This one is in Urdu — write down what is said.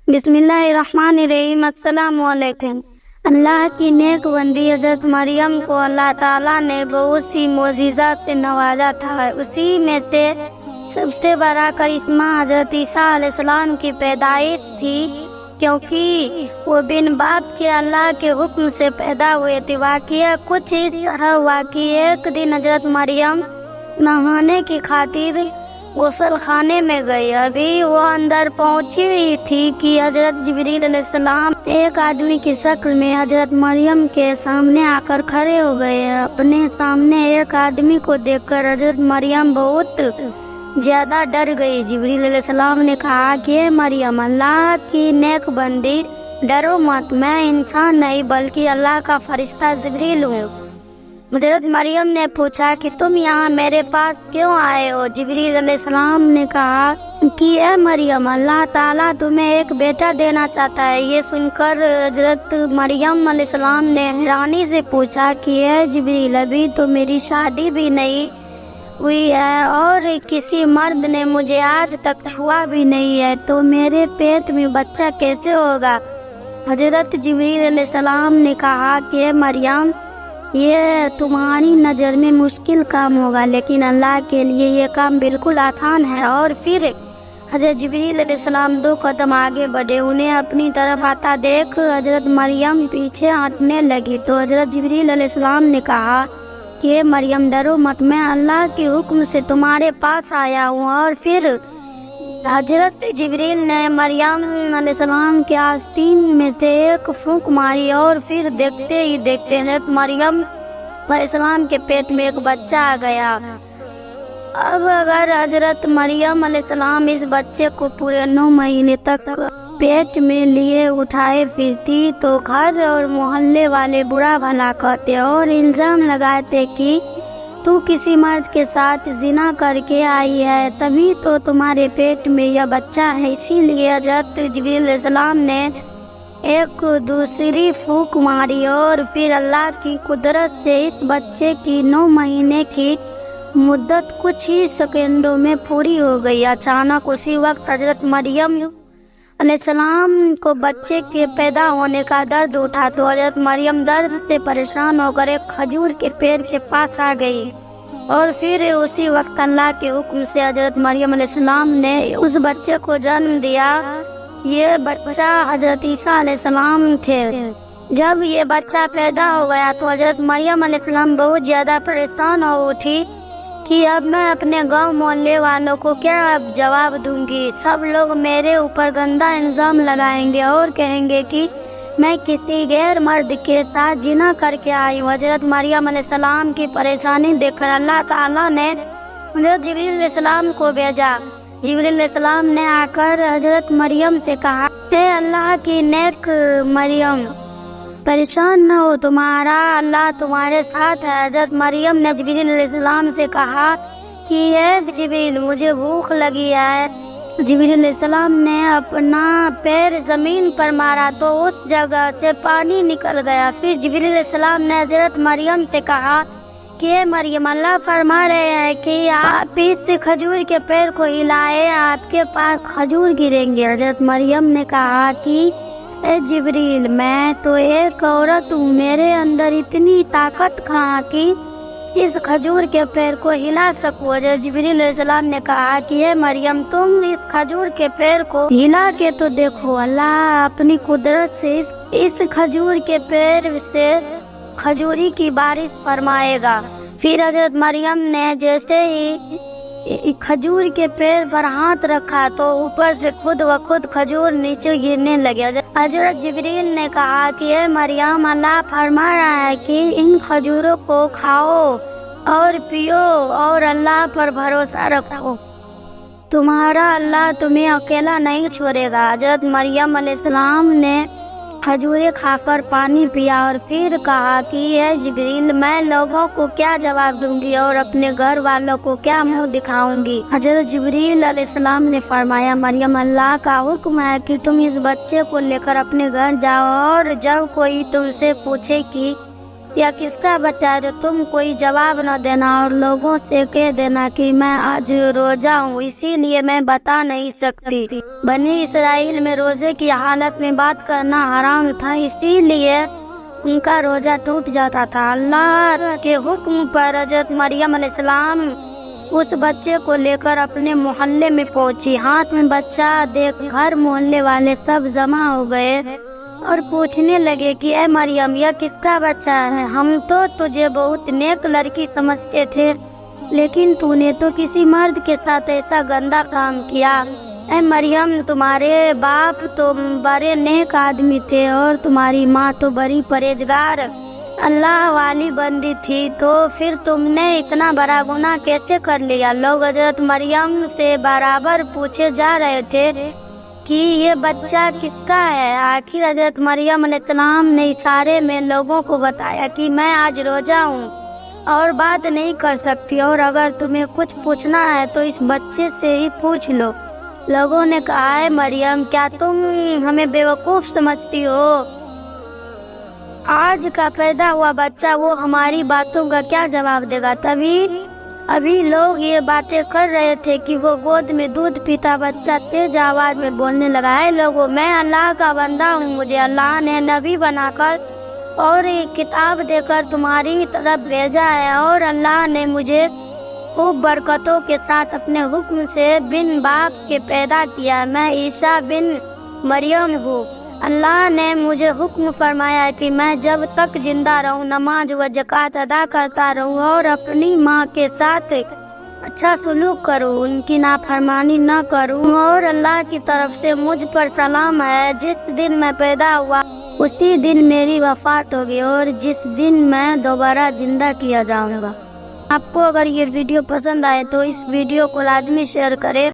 بسم اللہ الرحمن الرحیم۔ السلام علیکم۔ اللہ کی نیک بندی حضرت مریم کو اللہ تعالیٰ نے بہت سی معجزات سے نوازا تھا۔ اسی میں سے سب سے بڑا کرشمہ حضرت عیسیٰ علیہ السلام کی پیدائش تھی، کیونکہ وہ بن باپ کے اللہ کے حکم سے پیدا ہوئے تھے۔ واقعہ کچھ اس طرح ہوا کہ ایک دن حضرت مریم نہانے کی خاطر غسل خانے میں گئی۔ ابھی وہ اندر پہنچی ہی تھی کہ حضرت جبریل علیہ السلام ایک آدمی کی شکل میں حضرت مریم کے سامنے آ کر کھڑے ہو گئے۔ اپنے سامنے ایک آدمی کو دیکھ کر حضرت مریم بہت زیادہ ڈر گئی۔ جبریل علیہ السلام نے کہا کہ مریم، اللہ کی نیک بندی، ڈرو مت، میں انسان نہیں بلکہ اللہ کا فرشتہ جبریل ہوں۔ حضرت مریم نے پوچھا کہ تم یہاں میرے پاس کیوں آئے ہو؟ جبریل علیہ السلام نے کہا کہ اے مریم، اللہ تعالیٰ تمہیں ایک بیٹا دینا چاہتا ہے۔ یہ سن کر حضرت مریم علیہ السلام نے حیرانی سے پوچھا کہ اے جبریل، ابھی تو میری شادی بھی نہیں ہوئی ہے اور کسی مرد نے مجھے آج تک چھوا بھی نہیں ہے، تو میرے پیٹ میں بچہ کیسے ہوگا؟ حضرت جبریل علیہ السلام نے کہا کہ اے مریم، یہ تمہاری نظر میں مشکل کام ہوگا، لیکن اللہ کے لیے یہ کام بالکل آسان ہے۔ اور پھر حضرت جبریل علیہ السلام 2 قدم آگے بڑھے۔ انہیں اپنی طرف آتا دیکھ حضرت مریم پیچھے ہٹنے لگی، تو حضرت جبریل علیہ السلام نے کہا کہ مریم، ڈرو مت، میں اللہ کے حکم سے تمہارے پاس آیا ہوں۔ اور پھر حضرت جبریل نے مریم علیہ السلام کے آستین میں سے ایک پھونک ماری، اور پھر دیکھتے ہی دیکھتے حضرت مریم علیہ السلام کے پیٹ میں ایک بچہ آ گیا۔ اب اگر حضرت مریم علیہ السلام اس بچے کو پورے 9 مہینے تک پیٹ میں لیے اٹھائے پھرتی تو گھر اور محلے والے برا بھلا کہتے اور الزام لگاتے کہ تو کسی مرد کے ساتھ زنا کر کے آئی ہے، تبھی تو تمہارے پیٹ میں یہ بچہ ہے۔ اسی لیے حضرت جبریل علیہ السلام نے ایک دوسری پھونک ماری، اور پھر اللہ کی قدرت سے اس بچے کی 9 مہینے کی مدت کچھ ہی سیکنڈوں میں پوری ہو گئی۔ اچانک اسی وقت حضرت مریم علیہ السلام کو بچے کے پیدا ہونے کا درد اٹھا، تو حضرت مریم درد سے پریشان ہو کر ایک کھجور کے پیڑ کے پاس آ گئی، اور پھر اسی وقت اللہ کے حکم سے حضرت مریم علیہ السلام نے اس بچے کو جنم دیا۔ یہ بچہ حضرت عیسیٰ علیہ السلام تھے۔ جب یہ بچہ پیدا ہو گیا تو حضرت مریم علیہ السلام بہت زیادہ پریشان ہو اٹھی کہ اب میں اپنے گاؤں محلے والوں کو کیا جواب دوں گی؟ سب لوگ میرے اوپر گندا الزام لگائیں گے اور کہیں گے کہ میں کسی غیر مرد کے ساتھ زنا کر کے آئی ہوں۔ حضرت مریم علیہ السلام کی پریشانی دیکھ کر اللہ تعالیٰ نے حضرت جبریل علیہ السلام کو بھیجا۔ جبریل علیہ السلام نے آ کر حضرت مریم سے کہا، اے اللہ کی نیک مریم، پریشان نہ ہو، تمہارا اللہ تمہارے ساتھ ہے۔ حضرت مریم نے جبریل علیہ السلام سے کہا کہ اے جبریل، مجھے بھوک لگی ہے۔ جبریل علیہ السلام نے اپنا پیر زمین پر مارا تو اس جگہ سے پانی نکل گیا۔ پھر جبریل علیہ السلام نے حضرت مریم سے کہا کہ اے مریم، اللہ فرما رہے ہیں کہ آپ اس کھجور کے پیڑ کو ہلائے، آپ کے پاس کھجور گریں گے۔ حضرت مریم نے کہا کہ اے جبریل، میں تو ایک عورت ہوں، میرے اندر اتنی طاقت کہاں کہ اس کھجور کے پیڑ کو ہلا سکوں۔ حضرت جبریل علیہ السلام نے کہا کہ اے مریم، تم اس کھجور کے پیڑ کو ہلا کے تو دیکھو، اللہ اپنی قدرت سے اس کھجور کے پیڑ سے کھجوری کی بارش فرمائے گا۔ پھر حضرت مریم نے جیسے ہی کھجور کے پیڑ پر ہاتھ رکھا تو اوپر سے خود و خود کھجور نیچے گرنے لگے۔ حضرت جبریل نے کہا کہ اے مریم، اللہ فرما رہا ہے کہ ان کھجوروں کو کھاؤ اور پیو اور اللہ پر بھروسہ رکھو، تمہارا اللہ تمہیں اکیلا نہیں چھوڑے گا۔ حضرت مریم علیہ السلام نے کھجوریں کھا کر پانی پیا اور پھر کہا کہ اے جبریل، میں لوگوں کو کیا جواب دوں گی اور اپنے گھر والوں کو کیا منہ دکھاؤں گی؟ حضرت جبریل علیہ السلام نے فرمایا، مریم، اللہ کا حکم ہے کہ تم اس بچے کو لے کر اپنے گھر جاؤ، اور جب کوئی تم سے پوچھے کہ یا کس کا بچہ ہے، جو تم کوئی جواب نہ دینا اور لوگوں سے کہہ دینا کہ میں آج روزہ ہوں، اسی لیے میں بتا نہیں سکتی۔ بنی اسرائیل میں روزے کی حالت میں بات کرنا حرام تھا، اسی لیے ان کا روزہ ٹوٹ جاتا تھا۔ اللہ کے حکم پر حضرت مریم علیہ السلام اس بچے کو لے کر اپنے محلے میں پہنچی۔ ہاتھ میں بچہ دیکھ گھر محلے والے سب جمع ہو گئے اور پوچھنے لگے کہ اے مریم، یہ کس کا بچہ ہے؟ ہم تو تجھے بہت نیک لڑکی سمجھتے تھے، لیکن تو نے تو کسی مرد کے ساتھ ایسا گندا کام کیا۔ اے مریم، تمہارے باپ تو بڑے نیک آدمی تھے اور تمہاری ماں تو بڑی پرہیزگار اللہ والی بندی تھی، تو پھر تم نے اتنا بڑا گناہ کیسے کر لیا؟ لوگ حضرت مریم سے برابر پوچھے جا رہے تھے کہ یہ بچہ کس کا ہے۔ آخر حضرت مریم علیہ السلام نے اشارے میں لوگوں کو بتایا کہ میں آج روزہ ہوں اور بات نہیں کر سکتی، اور اگر تمہیں کچھ پوچھنا ہے تو اس بچے سے ہی پوچھ لو۔ لوگوں نے کہا، اے مریم، کیا تم ہمیں بیوقوف سمجھتی ہو؟ آج کا پیدا ہوا بچہ وہ ہماری باتوں کا کیا جواب دے گا؟ ابھی لوگ یہ باتیں کر رہے تھے کہ وہ گود میں دودھ پیتا بچہ تیز آواز میں بولنے لگا، اے لوگوں، میں اللہ کا بندہ ہوں، مجھے اللہ نے نبی بنا کر اور ایک کتاب دے کر تمہاری طرف بھیجا ہے، اور اللہ نے مجھے خوب برکتوں کے ساتھ اپنے حکم سے بن باپ کے پیدا کیا۔ میں عیسیٰ بن مریم ہوں۔ اللہ نے مجھے حکم فرمایا کہ میں جب تک زندہ رہوں نماز و زکوٰۃ ادا کرتا رہوں اور اپنی ماں کے ساتھ اچھا سلوک کروں، ان کی نافرمانی نہ کروں، اور اللہ کی طرف سے مجھ پر سلام ہے۔ جس دن میں پیدا ہوا اسی دن میری وفات ہوگی، اور جس دن میں دوبارہ زندہ کیا جاؤں گا۔ آپ کو اگر یہ ویڈیو پسند آئے تو اس ویڈیو کو لازمی شیئر کریں۔